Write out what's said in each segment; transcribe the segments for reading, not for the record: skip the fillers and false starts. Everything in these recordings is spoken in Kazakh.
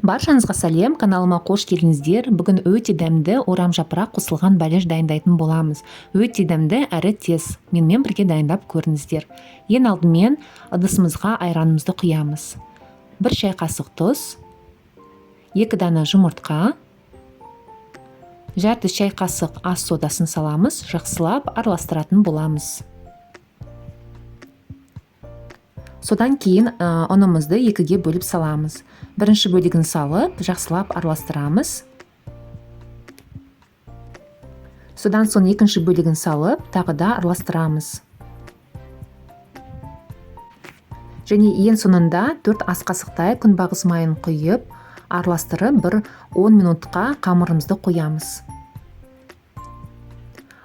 Баршаңызға сәлем, каналыма қош келдіңіздер. Бүгін өте дәмді орам жапырақ қосылған бәліш дайындайтын боламыз. Өте дәмді әрі тез. Менімен бірге дайындап көріңіздер. Ең алдымен ыдысымызға айранымызды құямыз. 1 шай қасық тұз, 2 дана жұмыртқа, жарты шай қасық ас содасын саламыз, жақсылап араластыратын боламыз. Содан кейін ұнымызды 2-ге бөліп саламыз. Бірінші бөлігін салып, жақсылап араластырамыз. Содан соң екінші бөлігін салып, тағы да араластырамыз. Және ең соңында 4 ас қасықтай күнбағыс майын құйып, араластырып 10 минутқа қамырымызды қоямыз.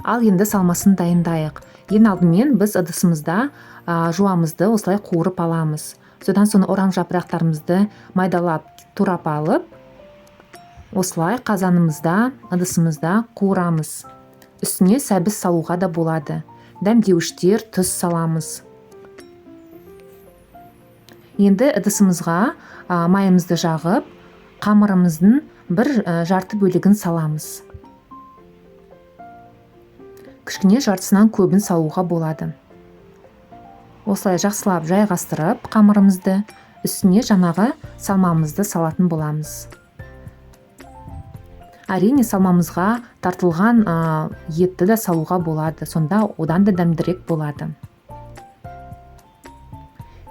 Ал енді салмасын дайындайық. Ең алдымен біз ыдысымызда жуамызды осылай қуырып аламыз. Содан соң орам жапырақтарымызды майдалап, турап алып, осылай қазанымызда, ыдысымызда қуырамыз. Үстіне сәбіз салуға да болады. Дәмдеуіштер, тұз саламыз. Енді ыдысымызға майымызды жағып, қамырымыздың жарты бөлігін саламыз. Кішкене жартысынан көбін салуға болады. Осылай жақсылап жайғастырып, қамырымызды үстіне жаңағы салмамызды салатын боламыз. Әрине салмамызға тартылған етті де салуға болады, сонда одан да дәмдірек болады.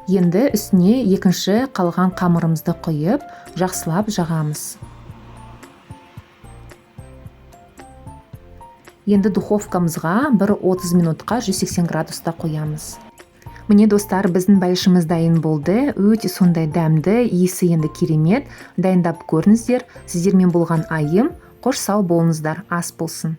Енді үстіне екінші қалған қамырымызды құйып, жақсылап жағамыз. Енді духовкамызға 30 минутқа 180 градуста қоямыз. Міне достар, біздің бәлішіміз дайын болды. Өте сондай дәмді, иісі енді керемет. Дайындап көріңіздер. Сіздермен болған айым. Қош сау болыңыздар, ас болсын.